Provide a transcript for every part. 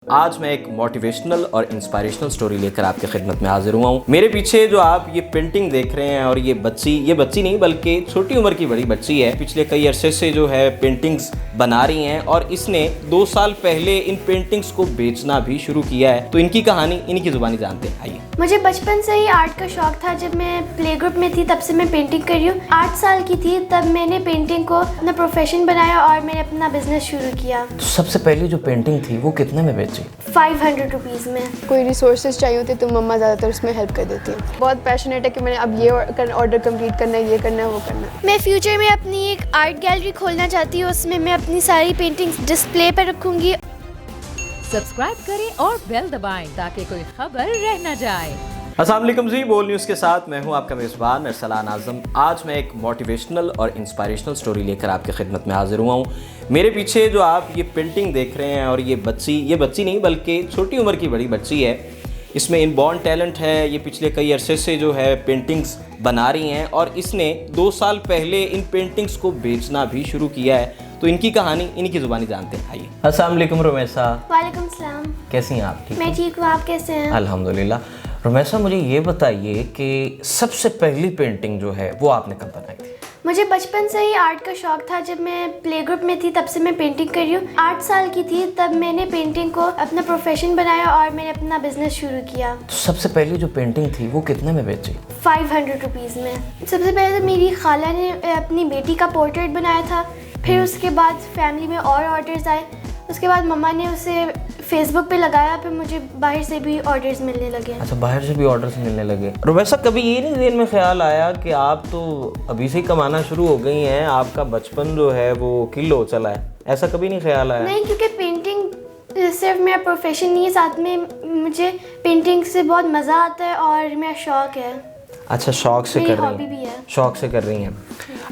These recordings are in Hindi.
आज मैं एक मोटिवेशनल और इंस्पायरेशनल स्टोरी लेकर आपकी खिदमत में हाजिर हुआ हूँ। मेरे पीछे जो आप ये पेंटिंग देख रहे हैं और ये बच्ची नहीं बल्कि छोटी उम्र की बड़ी बच्ची है, पिछले कई अरसे से जो है पेंटिंग्स बना रही हैं और इसने 2 साल पहले इन पेंटिंग्स को बेचना भी शुरू किया है। तो इनकी कहानी इन्हीं की जुबानी जानते हैं, आइए। मुझे बचपन से ही आर्ट का शौक था। जब मैं प्ले ग्रुप में थी तब से मैं पेंटिंग कर रही हूँ। 8 साल की थी तब मैंने पेंटिंग को अपना प्रोफेशन बनाया और मैंने अपना बिजनेस शुरू किया। तो सबसे पहली जो पेंटिंग थी वो कितने में बेची? 500 रुपीज़ में। कोई रिसोर्सेज चाहिए होते तो मम्मा ज़्यादातर उसमें हेल्प कर देती है। बहुत पैशनेट है कि मैंने अब ये ऑर्डर कंप्लीट करना है, ये करना है, वो करना है। मैं फ्यूचर में अपनी एक आर्ट गैलरी खोलना चाहती हूँ। उसमें मैं अपनी सारी पेंटिंग्स डिस्प्ले पर रखूँगी। सब्सक्राइब करें और बेल दबाएं ताकि कोई खबर रह न जाए। अस्सलाम वालेकुम जी, बोल न्यूज़ के साथ मैं हूं आपका मेज़बान अरसलान आज़म। आज मैं एक मोटिवेशनल और इंस्पायरेशनल स्टोरी लेकर आपकी खिदमत में हाजिर हुआ हूं। मेरे पीछे जो आप ये पेंटिंग देख रहे हैं और ये बच्ची नहीं बल्कि छोटी उम्र की बड़ी बच्ची है, इसमें इनबॉर्न टैलेंट है। ये पिछले कई अरसे से जो है पेंटिंग्स बना रही हैं और इसने 2 साल पहले इन पेंटिंग्स को बेचना भी शुरू किया है। तो इनकी कहानी इन्हीं की जुबानी जानते हैं, आइए। अस्सलाम वालेकुम रुमैसा। वालेकुम सलाम। कैसी हैं आप? ठीक मैं ठीक हूँ, आप कैसे हैं? अल्हम्दुलिल्लाह। रुमैसा, मुझे ये बताइए कि सबसे पहली पेंटिंग जो है वो आपने कब बनाई थी? मुझे बचपन से ही आर्ट का शौक था। जब मैं प्ले ग्रुप में थी तब से मैं पेंटिंग कर रही हूँ। 8 साल की थी तब मैंने पेंटिंग को अपना प्रोफेशन बनाया और मैंने अपना बिजनेस शुरू किया। तो सबसे पहली जो पेंटिंग थी वो कितने में बेची? 500 रुपीज़ में। सबसे पहले तो मेरी खाला ने अपनी बेटी का पोर्ट्रेट बनाया था। फिर उसके बाद फैमिली में और ऑर्डर्स आए। उसके बाद मम्मा ने उसे फेसबुक पे लगाया। फिर मुझे बाहर से भी ऑर्डर्स मिलने लगे। अच्छा, बाहर से भी ऑर्डर्स मिलने लगे। रुमैसा, कभी ये नहीं दिन में ख्याल आया कि आप तो अभी से ही कमाना शुरू हो गई हैं, आपका बचपन जो है वो किल हो चला है? ऐसा कभी नहीं ख्याल आया? नहीं, क्योंकि पेंटिंग सिर्फ मेरा प्रोफेशन नहीं है, साथ में मुझे पेंटिंग से बहुत मज़ा आता है और मेरा शौक है। अच्छा, शौक से कर रही हैं? भी है। शौक से कर रही हैं।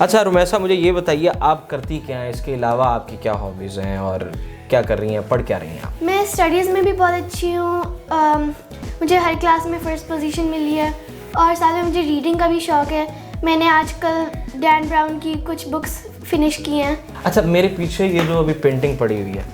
अच्छा रुमैसा, मुझे ये बताइए आप करती क्या हैं? इसके अलावा आपकी क्या हॉबीज़ हैं और क्या कर रही हैं, पढ़ क्या रही हैं आप? मैं स्टडीज़ में भी बहुत अच्छी हूँ। मुझे हर क्लास में फ़र्स्ट पोजीशन मिली है और साथ में मुझे रीडिंग का भी शौक है। मैंने आजकल डैन ब्राउन की कुछ बुक्स फिनिश की हैं। अच्छा, मेरे पीछे ये जो अभी पेंटिंग पड़ी हुई है,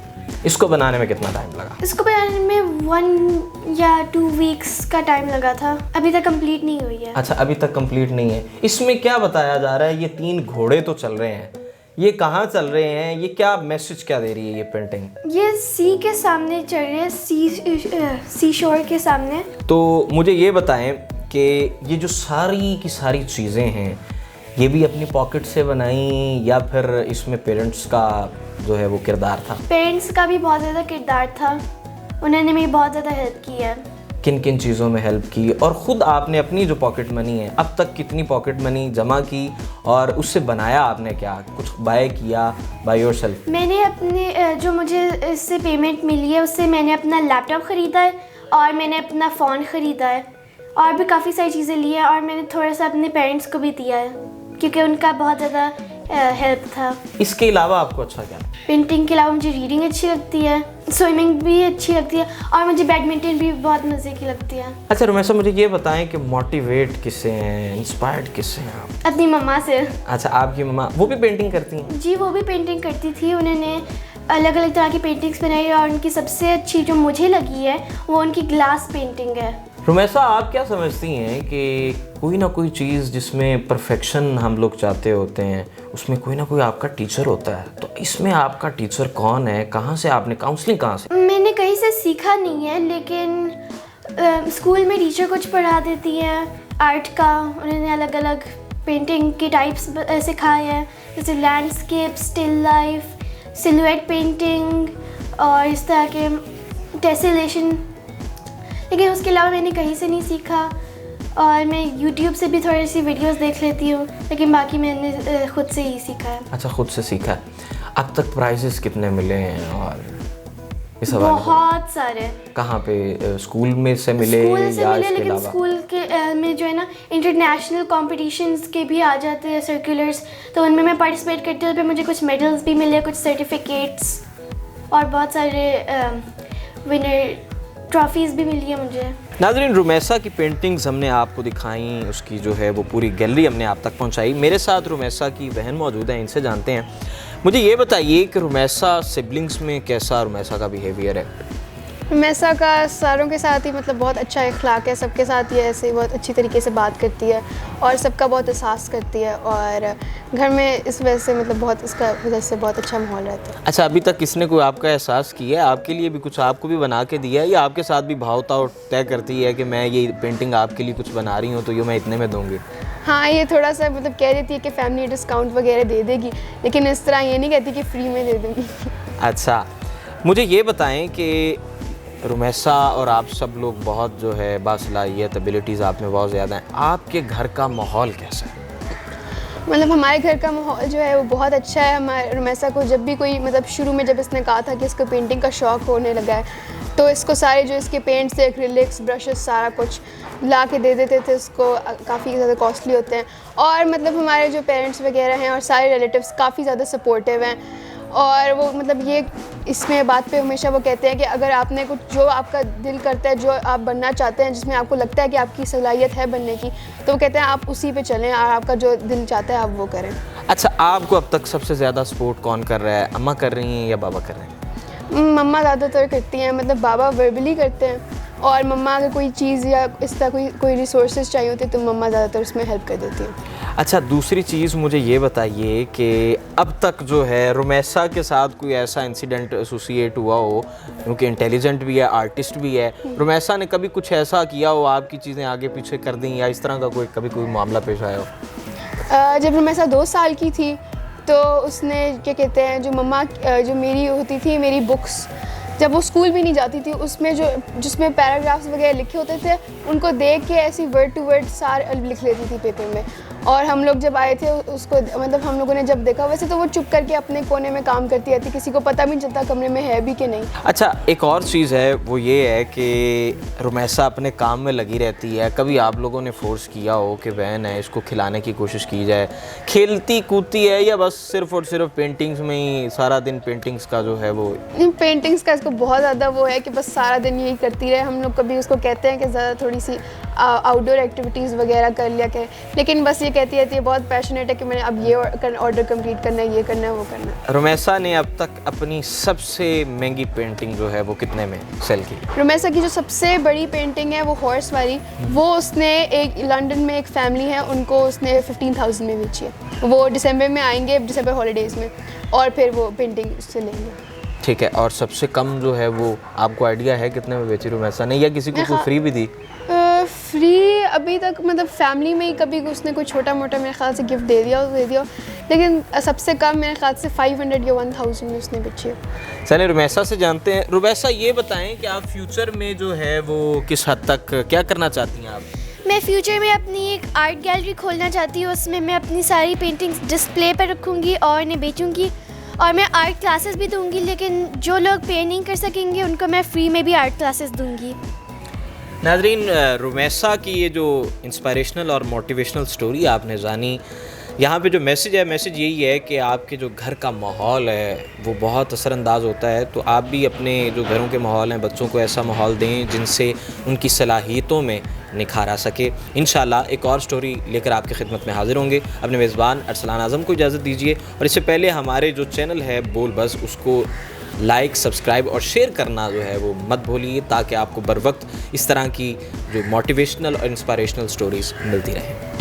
इसको बनाने में कितना टाइम लगा? इसको बनाने में 1 या 2 वीक्स का टाइम लगा था। अभी तक कंप्लीट नहीं हुई है। अच्छा, अभी तक कंप्लीट नहीं है। इसमें क्या बताया जा रहा है? ये 3 घोड़े तो चल रहे हैं, ये कहाँ चल रहे हैं? ये क्या मैसेज क्या दे रही है ये पेंटिंग? ये सी के सामने चल रही है, सी शोर के सामने। तो मुझे ये बताएं कि ये जो सारी की सारी चीज़ें हैं, ये भी अपनी पॉकेट से बनाई या फिर इसमें पेरेंट्स का जो है वो किरदार था? पेरेंट्स का भी बहुत ज़्यादा किरदार था। उन्होंने मेरी बहुत ज़्यादा हेल्प की है। किन किन चीज़ों में हेल्प की? और ख़ुद आपने अपनी जो पॉकेट मनी है, अब तक कितनी पॉकेट मनी जमा की और उससे बनाया आपने क्या? कुछ बाय किया बाय योरसेल्फ? मैंने अपने जो मुझे इससे पेमेंट मिली है उससे मैंने अपना लैपटॉप ख़रीदा है और मैंने अपना फ़ोन ख़रीदा है और भी काफ़ी सारी चीज़ें ली है और मैंने थोड़ा सा अपने पेरेंट्स को भी दिया है क्योंकि उनका बहुत ज़्यादा हेल्प था। इसके अलावा आपको अच्छा क्या? पेंटिंग के अलावा मुझे रीडिंग अच्छी लगती है, स्विमिंग भी अच्छी लगती है और मुझे बैडमिंटन भी बहुत मज़े की लगती है। अच्छा रुमैसा, मुझे ये बताएं कि मोटिवेट किससे हैं, इंस्पायर्ड किससे हैं आप? अपनी मम्मा से। अच्छा, आपकी मम्मा वो भी पेंटिंग करती हैं? जी, वो भी पेंटिंग करती थी। उन्होंने अलग अलग तरह की पेंटिंग्स बनाई और उनकी सबसे अच्छी जो मुझे लगी है वो उनकी ग्लास पेंटिंग है। रुमैसा, आप क्या समझती हैं कि कोई ना कोई चीज़ जिसमें परफेक्शन हम लोग चाहते होते हैं उसमें कोई ना कोई आपका टीचर होता है, तो इसमें आपका टीचर कौन है? कहाँ से आपने काउंसलिंग कहाँ से? मैंने कहीं से सीखा नहीं है, लेकिन स्कूल में टीचर कुछ पढ़ा देती हैं आर्ट का। उन्होंने अलग अलग पेंटिंग के टाइप्स सिखाए हैं, जैसे landscape, still life, silhouette painting और इस तरह के टेसेलेशन। लेकिन उसके अलावा मैंने कहीं से नहीं सीखा और मैं YouTube से भी थोड़ी सी वीडियोस देख लेती हूँ, लेकिन बाकी मैंने खुद से ही सीखा है। अच्छा, खुद से सीखा है। अब तक प्राइजेस कितने मिले हैं और इस हवाले से? बहुत सारे। कहाँ पे? स्कूल में से मिले? स्कूल से या मिले, इसके लेकिन अलावा? स्कूल के में जो है ना इंटरनेशनल कॉम्पिटिशंस के भी आ जाते हैं सर्कुलर्स, तो उनमें मैं पार्टिसिपेट करती हूँ। फिर मुझे कुछ मेडल्स भी मिले, कुछ सर्टिफिकेट्स और बहुत सारे विनर ट्रॉफीज़ भी मिली है मुझे। नाज़रीन, रुमैसा की पेंटिंग्स हमने आपको दिखाई, उसकी जो है वो पूरी गैलरी हमने आप तक पहुंचाई। मेरे साथ रुमैसा की बहन मौजूद है, इनसे जानते हैं। मुझे ये बताइए कि रुमैसा सिबलिंग्स में कैसा रुमैसा का बिहेवियर है? रुमैसा का सारों के साथ ही मतलब बहुत अच्छा इखलाक है, सबके साथ ये ऐसे बहुत अच्छी तरीके से बात करती है और सबका बहुत एहसास करती है और घर में इस वजह से मतलब बहुत इसका वजह से बहुत अच्छा माहौल रहता है। अच्छा, अभी तक किसने कोई आपका एहसास किया है, आपके लिए भी कुछ आपको भी बना के दिया है, या आपके साथ भी भावता तय करती है कि मैं ये पेंटिंग आपके लिए कुछ बना रही हूँ तो ये मैं इतने में दूँगी? हाँ, ये थोड़ा सा मतलब कह देती है कि फैमिली डिस्काउंट वगैरह दे देगी, लेकिन इस तरह ये नहीं कहती कि फ्री में दे दूँगी। अच्छा, मुझे ये बताएं कि रुमैसा और आप सब लोग बहुत जो है बासलाहियत, एबिलिटीज़ आप में बहुत ज़्यादा हैं, आपके घर का माहौल कैसा है? मतलब हमारे घर का माहौल जो है वो बहुत अच्छा है। हमारे रुमैसा को जब भी कोई मतलब शुरू में जब इसने कहा था कि इसको पेंटिंग का शौक़ होने लगा है, तो इसको सारे जो इसके पेंट्स है, एक्रिलिक्स, ब्रशेस, सारा कुछ ला के दे देते थे उसको, काफ़ी ज़्यादा कॉस्टली होते हैं। और मतलब हमारे जो पेरेंट्स वगैरह हैं और सारे रिलेटिव्स काफ़ी ज़्यादा सपोर्टिव हैं और वो मतलब ये इसमें बात पे हमेशा वो कहते हैं कि अगर आपने कुछ जो आपका दिल करता है, जो आप बनना चाहते हैं, जिसमें आपको लगता है कि आपकी सलाहियत है बनने की, तो वो कहते हैं आप उसी पे चलें और आपका जो दिल चाहता है आप वो करें। अच्छा, आपको अब तक सबसे ज़्यादा सपोर्ट कौन कर रहा है, अम्मा कर रही हैं या बाबा कर रहे हैं? मम्मा ज़्यादातर करती हैं, मतलब बाबा वर्बली करते हैं और मम्मा अगर कोई चीज़ या इस तरह कोई रिसोर्सेज चाहिए होते तो मम्मा ज़्यादातर उसमें हेल्प कर देती हैं। अच्छा, दूसरी चीज़ मुझे ये बताइए कि अब तक जो है रुमैसा के साथ कोई ऐसा इंसिडेंट एसोसिएट हुआ हो, क्योंकि इंटेलिजेंट भी है, आर्टिस्ट भी है, रुमैसा ने कभी कुछ ऐसा किया हो, आपकी चीज़ें आगे पीछे कर दी या इस तरह का कोई मामला पेश आया हो? जब रुमैसा 2 साल की थी तो उसने क्या कहते हैं, जो मम्मा जो मेरी होती थी, मेरी बुक्स जब वो स्कूल भी नहीं जाती थी, उसमें जिसमें पैराग्राफ्स वगैरह लिखे होते थे, उनको देख के ऐसी वर्ड टू वर्ड सार लिख लेती थी पेपर में। और हम लोग जब आए थे उसको मतलब हम लोगों ने जब देखा, वैसे तो वो चुप करके अपने कोने में काम करती रहती, किसी को पता भी नहीं चलता कमरे में है भी कि नहीं। अच्छा, एक और चीज़ है, वो ये है कि रुमैसा अपने काम में लगी रहती है, कभी आप लोगों ने फोर्स किया हो कि बहन है इसको खिलाने की कोशिश की जाए, खेलती कूदती है या बस सिर्फ और सिर्फ पेंटिंग्स में ही सारा दिन पेंटिंग्स का जो है वो? पेंटिंग्स का इसको बहुत ज़्यादा वो है कि बस सारा दिन यही करती रहे। हम लोग कभी उसको कहते हैं कि ज़्यादा थोड़ी सी आउटडोर एक्टिविटीज़ वगैरह कर लिया करें, लेकिन बस ये कहती रहती है, बहुत पैशनेट है कि मैंने अब ये ऑर्डर कंप्लीट करना है, ये करना है, वो करना है। रुमैसा ने अब तक अपनी सबसे महंगी पेंटिंग जो है वो कितने में सेल की? रुमैसा की जो सबसे बड़ी पेंटिंग है वो हॉर्स वाली, वो उसने एक लंदन में एक फैमिली है, उनको उसने 15,000 में बेची है। वो दिसंबर में आएंगे, दिसंबर हॉलीडेज़ में, और फिर वो पेंटिंग उससे लेंगे। ठीक है, और सबसे कम जो है वो आपको आइडिया है कितने में बेची रुमैसा ने, या किसी को कोई फ्री भी दी? फ्री अभी तक मतलब फैमिली में ही कभी उसने कोई छोटा मोटा मेरे ख्याल से गिफ्ट दे दिया, लेकिन सबसे कम मेरे ख्याल से 500 या 1000 में उसने बेची है। चलिए रुमैसा से जानते हैं। रुमैसा, ये बताएं कि आप फ्यूचर में जो है वो किस हद तक क्या करना चाहती हैं आप? मैं फ्यूचर में अपनी एक आर्ट गैलरी खोलना चाहती हूँ, उसमें मैं अपनी सारी पेंटिंग्स डिस्प्ले पर रखूँगी और इन्हें बेचूँगी, और मैं आर्ट क्लासेस भी दूँगी, लेकिन जो लोग पे नहीं कर सकेंगे उनको मैं फ्री में भी आर्ट क्लासेस दूँगी। नाज़रीन, रुमैसा की ये जो इंस्पायरेशनल और मोटिवेशनल स्टोरी आपने जानी, यहाँ पे जो मैसेज है, मैसेज यही है कि आपके जो घर का माहौल है वो बहुत असरअंदाज होता है, तो आप भी अपने जो घरों के माहौल हैं, बच्चों को ऐसा माहौल दें जिनसे उनकी सलाहियतों में निखार आ सके। इंशाल्लाह एक और स्टोरी लेकर आपकी खिदमत में हाजिर होंगे। अपने मेज़बान अरसलान आज़म को इजाज़त दीजिए, और इससे पहले हमारे जो चैनल है बोल बस, उसको लाइक, सब्सक्राइब और शेयर करना जो है वो मत भूलिए, ताकि आपको बर वक्त इस तरह की जो मोटिवेशनल और इंस्पायरेशनल स्टोरीज़ मिलती रहें।